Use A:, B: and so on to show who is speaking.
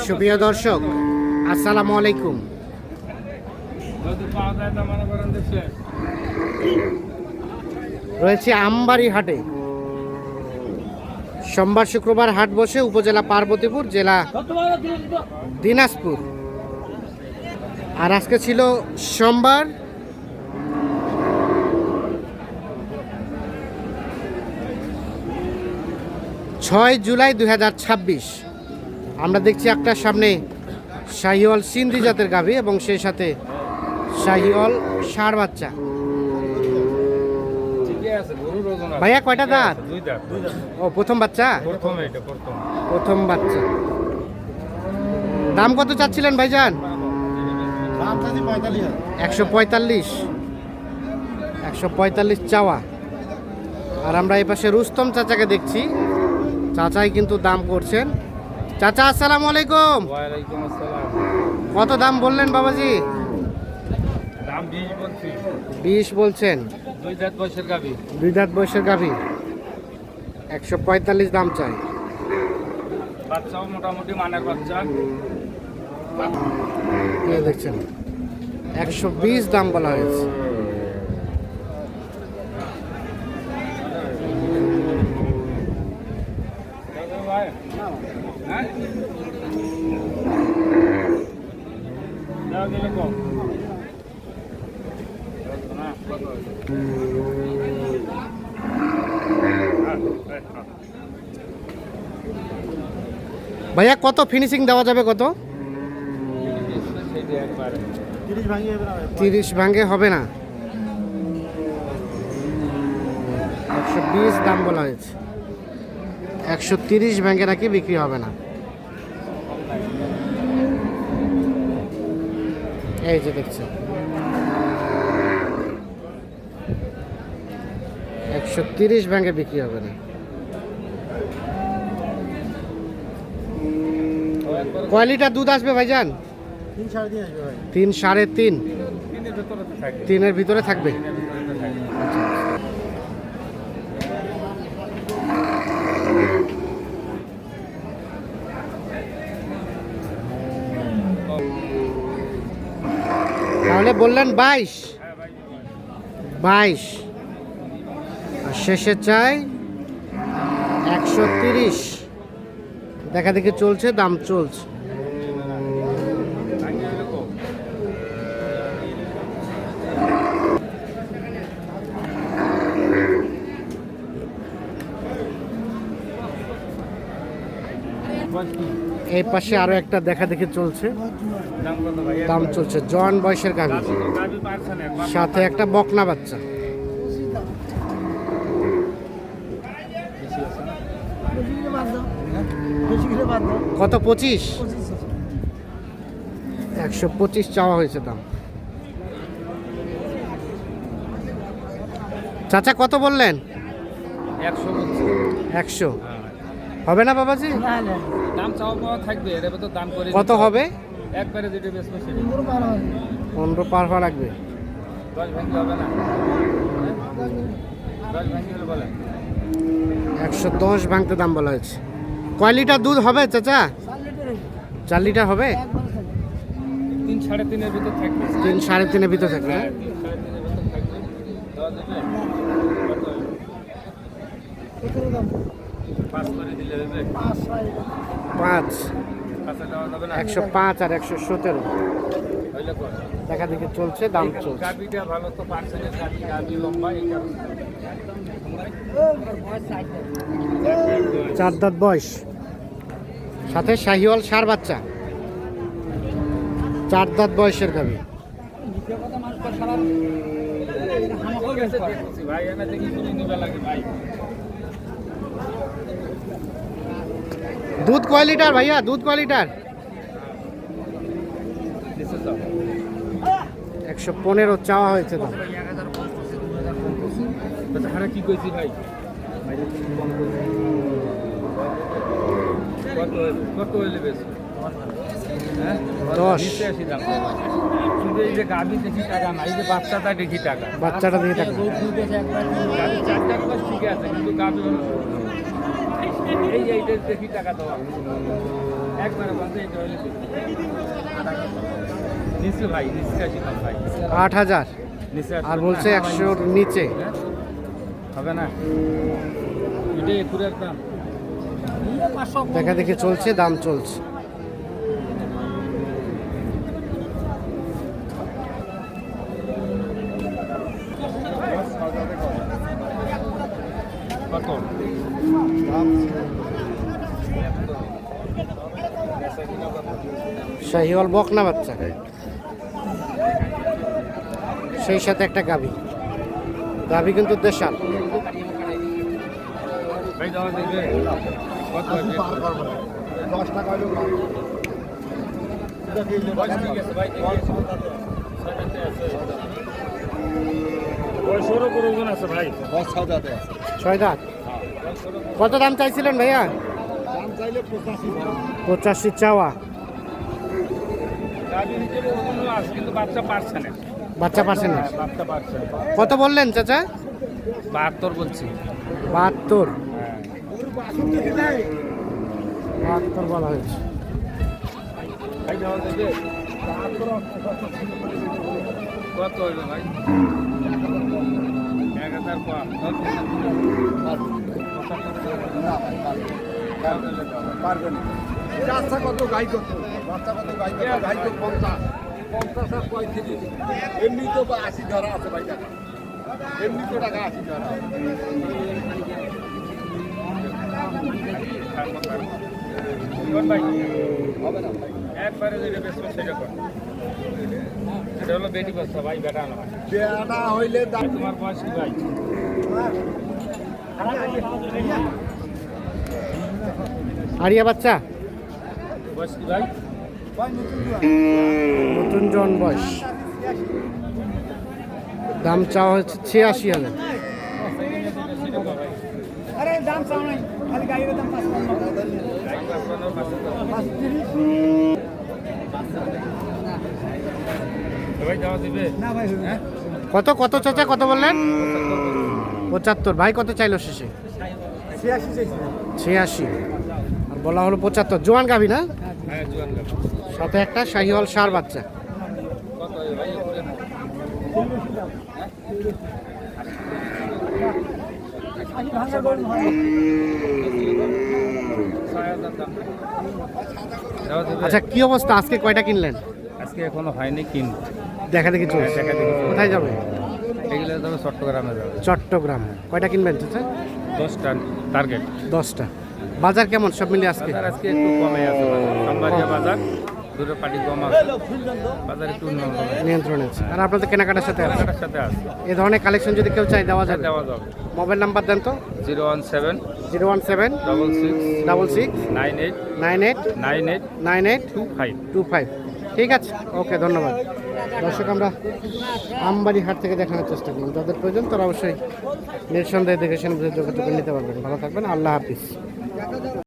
A: সুপ্রিয় দর্শক, আসসালামু আলাইকুম। রয়েছে আমবাড়ি হাটে। সোমবার শুক্রবার হাট বসে উপজেলা পার্বতীপুর, জেলা দিনাজপুর। আর আজকে ছিল সোমবার, 6 জুলাই 2026। আমরা দেখছি একটা সামনে শাহিওয়াল সিন্ধি জাতের গাভী এবং সেই সাথে শাহিওয়াল ষাঁড় বাচ্চা। ভাইয়া কয়টা দাঁত? ও প্রথম বাচ্চা, প্রথম বাচ্চা। দাম কত চাচ্ছিলেন ভাইজান? 145 145 চাওয়া। আর আমরা এই পাশে রুস্তম চাচাকে দেখছি, চাচাই কিন্তু দাম করছেন। চাচা আসসালামু আলাইকুম।
B: ওয়ালাইকুম আসসালাম।
A: কত দাম বললেন বাবাজি?
B: দাম 20 বলছি।
A: 20 বলছেন।
B: 2 দাঁত বয়সের গাভী।
A: 2 দাঁত বয়সের গাভী, 145 দাম চাই।
B: বাচ্চাও মোটামুটি মানের বাচ্চা।
A: কে দেখছেন? 120 দাম বলা হয়েছে। ভাইয়া কত ফিনিশিং দেওয়া যাবে? কত? 30 ভাঙে হবে না। 120 দাম বলা হয়েছে। 130 ভাঙে নাকি বিক্রি হবে না। এই যে দেখছেন, 130 ভাঙে বিক্রি হবে না। কয় লিটার দুধ আসবে ভাইজান? 3 সাড়ে 3। 3-এর ভিতরে থাকবে। তাহলে বললেন 22। আর শেষে চাই 130। দেখা দেখি চলছে, দাম চলছে। এই পাশে আরো একটা দেখা দেখি চলছে, দাম চলছে। জন বয়সের গাভী, সাথে একটা বকনা বাচ্চা। কত? 25। 125 চাওয়া হয়েছে দাম। চাচা কত বললেন? 100 হবে না বাবাজি?
B: দাম চাওয়া পাওয়া থাকবে, এর তো দাম করে।
A: কত হবে?
B: একবারে যেটা বেশ বেশি
A: 15 পার হওয়া লাগবে।
B: 10 ভাঙি হবে না। 10 ভাঙি হলে বলেন।
A: 110 ভাঙতে দাম বলা হয়েছে। কয় লিটার দুধ হবে চাচা? 4 লিটার হবে।
B: 3 সাড়ে 3-এর ভিতর থাকবে।
A: 3 সাড়ে 3-এর ভিতর থাকবে।
B: 3 সাড়ে 3-এর ভিতর থাকবে। দেওয়া যাবে? কত? 5 করে দিলে হবে।
A: 5
B: কাছে দেওয়া যাবে না।
A: 105 আর 117
B: হইলে কত?
A: দেখা দেখি চলছে, দাম চলছে।
B: গাবিটা ভালো তো, পার্সেন্টেজ গাবি লম্বা, এই কারণে
A: 4 দাঁত বয়স, সাথে শাহিওয়াল ষাঁড় বাচ্চা। 4 দাঁত বয়সের গাভী।
B: ভাই এনে দেখি কিনে নিবে লাগে ভাই।
A: দুধ কয় লিটার ভাইয়া? দুধ কয় লিটার? 115 চাওয়া হয়েছে দাম।
B: কি কইছি ভাই? কত হইলে বেশ?
A: 10।
B: শুধু এই যে গাভী দেখি টাকা না, এই যে বাচ্চাটা দেখি টাকা।
A: বাচ্চাটা দিয়ে টাকা।
B: গাভী 4 বছর ঠিক আছে, কিন্তু গাভী এইটা দেখি টাকা দেওয়া। একবারে বলতে এটা হইলে নিচে ভাই নিচে আসি কম ভাই
A: 8,000
B: নিচে
A: আর বলছে 100-র নিচে।
B: হবে না এটাই একুরের দাম
A: দেখা দেখি চলছে, দাম চলছে।
B: কত
A: শাহিওয়াল বকনা বাচ্চা, সেই সাথে একটা গাভী। গাভী কিন্তু দেশাল।
B: ভাই দাও দেখবে কত আছে
C: 10 টাকা হলো
B: ঠিক আছে ভাই বয়সেরও প্রয়োজন আছে ভাই
C: 10 হাজারে আছে
A: 6 দাঁত। কত দাম চাইছিলেন ভাইয়া?
C: দাম চাইলে
A: 85 চাওয়া।
B: গাড়ি হিসেবে ওগুলো আছে কিন্তু বাচ্চা পারছে না
A: বাচ্চা পারছে না।
B: বাচ্চা পারছে না
A: কত বললেন চাচা?
B: 72 বলছি
A: 72।
B: হ্যাঁ
A: 72 বলা হয়েছে।
B: ভাই দাও দেখবে কত হইবে ভাই 1000 কম
C: পারবে না বাচ্চা কত গাই কত বাচ্চা কত গাই কত গাই তো 50 50 আর 35 এমনি তো 80 ধরা আছে ভাই টাকা এমনি তো টাকা 80 ধরা
B: কোন ভাই
C: হবে না ভাই
B: একবারে যেটা বেশি সেটা কর এটা হলো বেটি বাচ্চা ভাই বেটা না
C: বেটা হইলে দাম
B: তোমার বয়স কি ভাই
A: আরিয়া বাচ্চা,
B: বয়স কি ভাই
A: নতুন জন বয়স। দাম চাওয়া হচ্ছে 86,000।
D: अरे दाम चाव नाही खाली गाईला दाम 55
B: ভাই যাওয়া দিবে
D: না ভাই
B: হ্যাঁ
A: কত কত চাচা কত বললেন? 75। ভাই কত চাইলো শেষে?
D: 86 চাইছে
A: 86। আর বলা হলো 75। জোয়ান গাভী না?
B: হ্যাঁ জোয়ান গাছ
A: সাথে একটা শাহিওয়াল ষাঁড় বাচ্চা।
B: কত হবে ভাই উপরে
D: ভাঙা গোল হয়
B: 6000 দাম যাওয়া দিবে
A: আচ্ছা, কি অবস্থা? আজকে কয়টা কিনলেন?
B: আজকে এখনো হয়নি কিন
A: দেখা দেখি চলছে।
B: দেখা দেখি চলছে।
A: কোথায় যাবে?
B: এগুলো যাবে চট্টগ্রামে যাবে
A: চট্টগ্রাম। কয়টা কিনবেন চাচা?
B: 10টা টার্গেট
A: 10টা। বাজার কেমন সব মিলিয়ে আজকে?
B: বাজার আজকে একটু কমে আছে সোমবারিয়া বাজার দুটো পাটি কম আছে বাজার একটু
A: নিয়ন্ত্রণে আছে। আর আপনাদের কেনাকাটার সাথে আছে?
B: কেনাকাটার সাথে আছে
A: এই ধরনের কালেকশন যদি কেউ চাই দেওয়া যাবে?
B: দেওয়া যাবে
A: মোবাইল নাম্বার দেন তো।
B: 017
A: 017
B: 66
A: 66
B: 98
A: 98
B: 98
A: 98
B: 25
A: 25। ঠিক আছে, ওকে, ধন্যবাদ। দর্শক, আমরা আমবাড়ি হাট থেকে দেখানোর চেষ্টা করুন। যাদের প্রয়োজন তারা অবশ্যই নিঃসন্দেহে দেখে শুনে বুঝে যোগাযোগ করে নিতে পারবেন। ভালো থাকবেন, আল্লাহ হাফিজ।